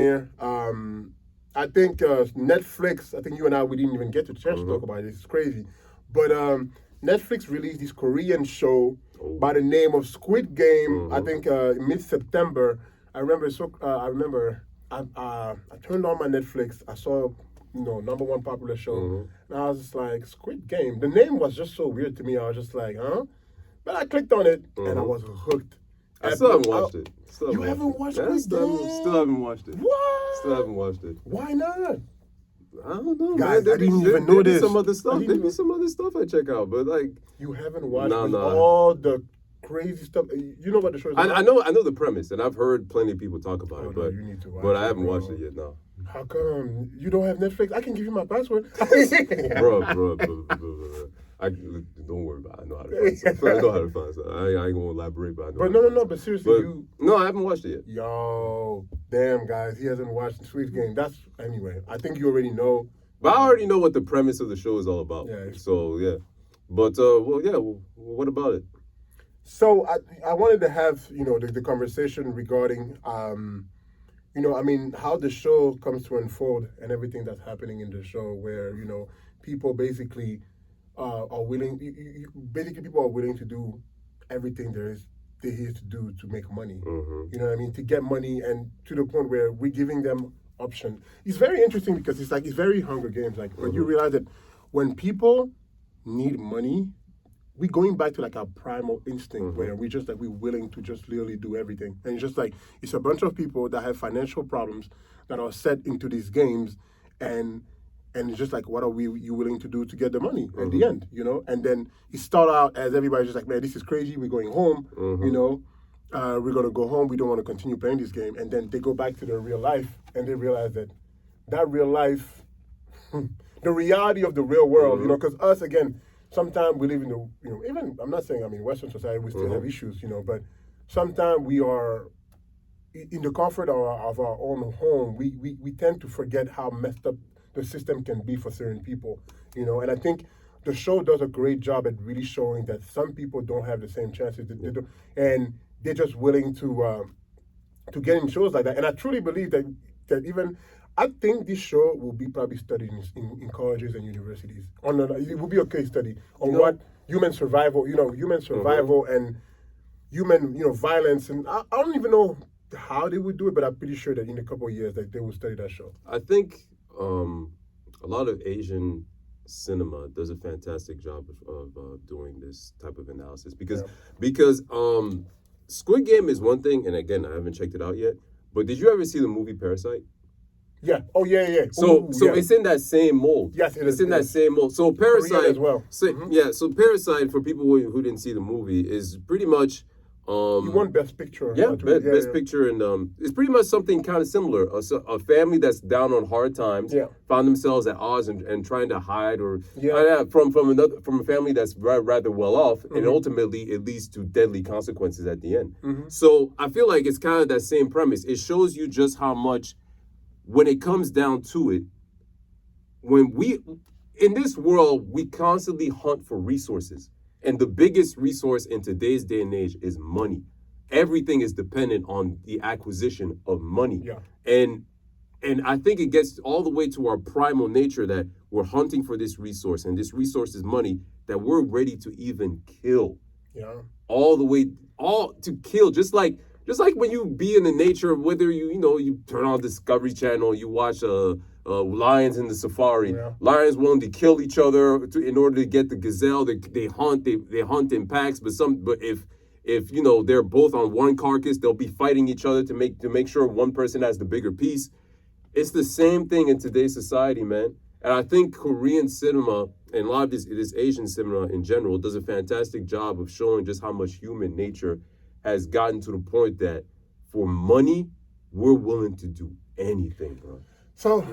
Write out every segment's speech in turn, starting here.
here. I think Netflix. I think you and I we didn't even get to chance to talk about it. It's crazy, but Netflix released this Korean show by the name of Squid Game. I think mid-September. I remember. I turned on my Netflix. I saw number one popular show, and I was just like Squid Game. The name was just so weird to me. I was just like, huh? But I clicked on it and I was hooked. I still haven't watched it. You haven't watched it? Still haven't watched it. What? Still haven't watched it. Why not? I don't know, guys. Man. I didn't even know this. Some other stuff. Maybe some other stuff I check out, but like you haven't watched all the crazy stuff. You know what the show is about? I know the premise, and I've heard plenty of people talk about it, but you need to watch but I haven't watched it yet. No. How come you don't have Netflix? I can give you my password. bro. Don't worry about it. I know how to find stuff. I know how to find stuff. I ain't gonna elaborate, but I know. But no. But seriously, No, I haven't watched it yet. Yo, damn, guys, he hasn't watched Squid Game. Anyway. I think you already know. But I already know what the premise of the show is all about. Yeah. So yeah, but what about it? So I wanted to have the conversation regarding how the show comes to unfold and everything that's happening in the show, where people basically are willing. Basically, people are willing to do everything they're here to do to make money. You know what I mean? To get money, and to the point where we're giving them options. It's very interesting because it's very Hunger Games. Like when you realize that when people need money, we're going back to our primal instinct where we're willing to just literally do everything. And it's just it's a bunch of people that have financial problems that are set into these games, and it's just what are you willing to do to get the money at the end, And then it start out as everybody's just man, this is crazy, we're going home, we're going to go home, we don't want to continue playing this game. And then they go back to their real life and they realize that real life, the reality of the real world, because us, again, sometimes we live in the, even, I'm not saying, Western society, we still have issues, but sometimes we are, in the comfort of our own home, we tend to forget how messed up the system can be for certain people, and I think the show does a great job at really showing that some people don't have the same chances, and they're just willing to get in shows like that. And I truly believe that even, I think this show will be probably studied in colleges and universities. It will be a case study on what human survival, and human, violence. And I don't even know how they would do it, but I'm pretty sure that in a couple of years that they will study that show. I think a lot of Asian cinema does a fantastic job of doing this type of analysis because Squid Game is one thing, and again, I haven't checked it out yet, but did you ever see the movie Parasite? Yeah. Oh, yeah. So it's in that same mold. Yes, it is. It's in that same mold. So Parasite Korean as well. So Parasite, for people who didn't see the movie, is pretty much you won Best Picture. Best Picture, and it's pretty much something kind of similar. A family that's down on hard times found themselves at odds and trying to hide from a family that's rather well off, and ultimately it leads to deadly consequences at the end. So I feel like it's kind of that same premise. It shows you just how much, when it comes down to it, in this world, we constantly hunt for resources. And the biggest resource in today's day and age is money. Everything is dependent on the acquisition of money. Yeah. And I think it gets all the way to our primal nature that we're hunting for this resource, and this resource is money, that we're ready to even kill. Yeah. All to kill. Just like when you be in the nature, whether you turn on Discovery Channel, you watch lions in the safari. Yeah. Lions willing to kill each other in order to get the gazelle. They hunt in packs, but if they're both on one carcass, they'll be fighting each other to make sure one person has the bigger piece. It's the same thing in today's society, man. And I think Korean cinema and a lot of this Asian cinema in general does a fantastic job of showing just how much human nature has gotten to the point that for money, we're willing to do anything, bro. So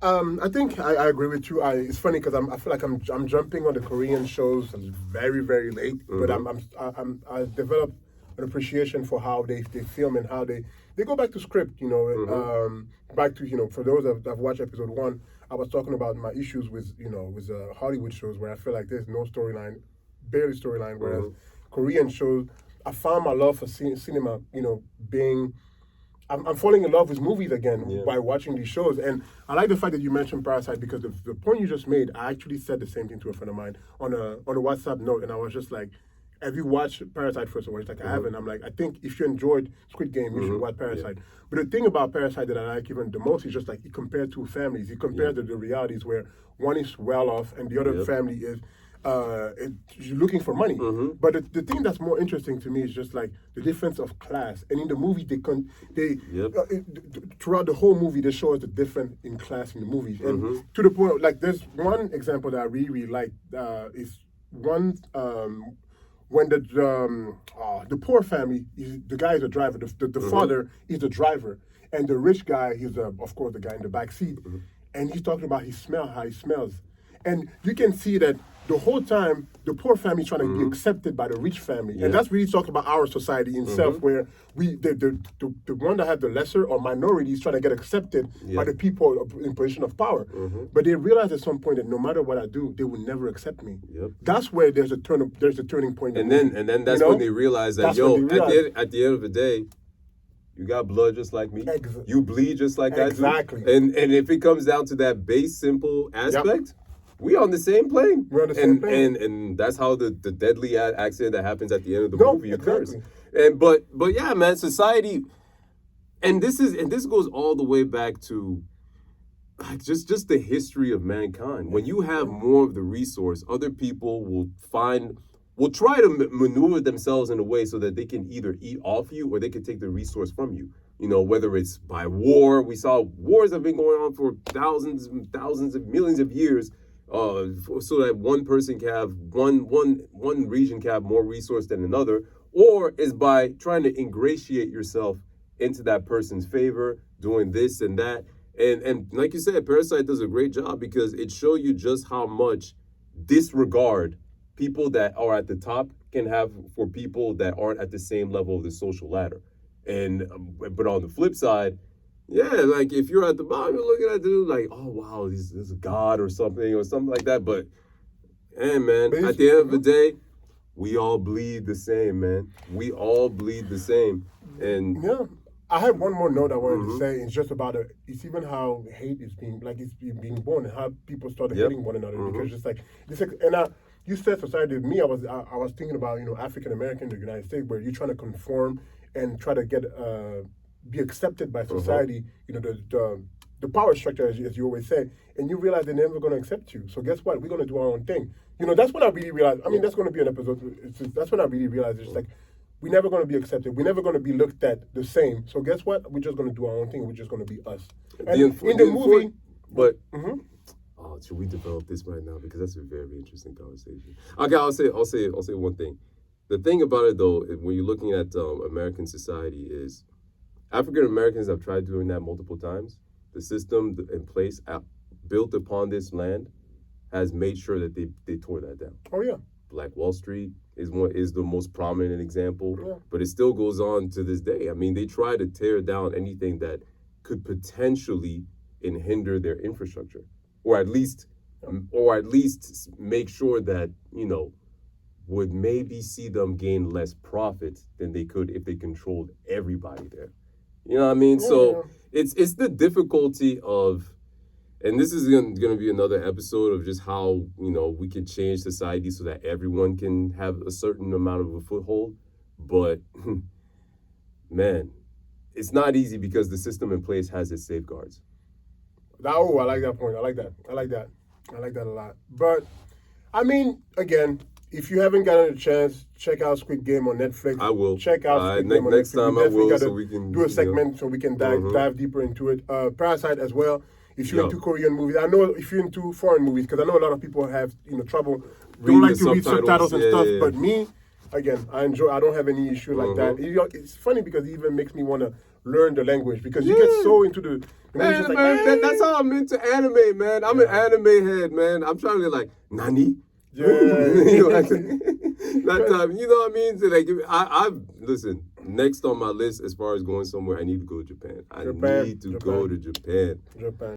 I think I agree with you. It's funny because I feel like I'm jumping on the Korean shows very, very late, but I developed an appreciation for how they film and how they go back to script. Back to for those that have watched episode 1, I was talking about my issues with Hollywood shows where I feel like there's no storyline, barely storyline, whereas Korean shows, I found my love for cinema, being I'm falling in love with movies again Yeah. by watching these shows. And I like the fact that you mentioned Parasite because the point you just made, I actually said the same thing to a friend of mine on a WhatsApp note, and I was just like, have you watched Parasite first of all? He's like, I haven't. I'm like, I think if you enjoyed Squid Game, you should watch Parasite. But the thing about Parasite that I like even the most is just like he compared two families. He compared the realities where one is well off and the other family is looking for money. But the thing that's more interesting to me is just like the difference of class. And in the movie, throughout the whole movie, they show us the difference in class in the movies. And to the point, like there's one example that I really like is one when the poor family, the guy is a driver, the father is the driver, and the rich guy, he's of course the guy in the back seat, and he's talking about how he smells. And you can see that the whole time, the poor family is trying to be accepted by the rich family. And that's really talking about our society itself, where the one that has the lesser or minority is trying to get accepted by the people in position of power. But they realize at some point that no matter what I do, they will never accept me. That's where there's a turning point. And then that's when they realize that, at the end of the day, you got blood just like me. You bleed just like I do. Exactly. And if it comes down to that base, simple aspect, we on the same plane. We're on the same plane. And that's how the deadly accident that happens at the end of the movie occurs. Exactly. And but yeah, man, society, and this goes all the way back to like just the history of mankind. When you have more of the resource, other people will try to maneuver themselves in a way so that they can either eat off you or they can take the resource from you. You know, whether it's by war, we saw wars have been going on for thousands and thousands of millions of years. So that one person can have one region can have more resource than another, or is by trying to ingratiate yourself into that person's favor, doing this and that. And like you said, Parasite does a great job because it shows you just how much disregard people that are at the top can have for people that aren't at the same level of the social ladder. And but on the flip side, yeah, like if you're at the bottom, you're looking at the dude like, oh wow, this is a god or something like that. But hey, man, at the end of the day, we all bleed the same, man. We all bleed the same. And yeah, I have one more note I wanted to say. It's just about it's even how hate is being being born and how people started hating one another because it's like and you said society. Me, I was thinking about African American in the United States where you're trying to conform and try to get be accepted by society, the power structure, as you always say, and you realize they're never going to accept you. So guess what? We're going to do our own thing. That's when I really realized. I mean, that's going to be an episode. That's when I really realized it's like we're never going to be accepted. We're never going to be looked at the same. So guess what? We're just going to do our own thing. We're just going to be us. And in the movie, but. Oh, should we develop this right now? Because that's a very interesting conversation. Okay, I'll say one thing. The thing about it though, when you're looking at American society, is African Americans have tried doing that multiple times. The system in place built upon this land has made sure that they tore that down. Oh yeah. Black Wall Street is the most prominent example, but it still goes on to this day. I mean, they try to tear down anything that could potentially hinder their infrastructure, or at least make sure that would maybe see them gain less profit than they could if they controlled everybody there. You know what I mean? Yeah. So it's the difficulty of, and this is going to be another episode of just how, we can change society so that everyone can have a certain amount of a foothold. But, man, it's not easy because the system in place has its safeguards. Oh, I like that point. I like that a lot. But, I mean, again, if you haven't gotten a chance, check out Squid Game on Netflix. I will. Check out Squid Game on next Netflix. time I will, so we can do a segment so we can dive deeper into it. Parasite as well. If you're into Korean movies, I know if you're into foreign movies, because I know a lot of people have trouble, don't like to read subtitles and stuff. But me, again, I don't have any issue like that. It's funny because it even makes me want to learn the language because you get so into the. Man, that's how I'm into anime, man. I'm an anime head, man. I'm trying to be like Nani. Yeah. That time, you know what I mean? So like, I listen. Next on my list, as far as going somewhere, I need to go to Japan. I need to go to Japan.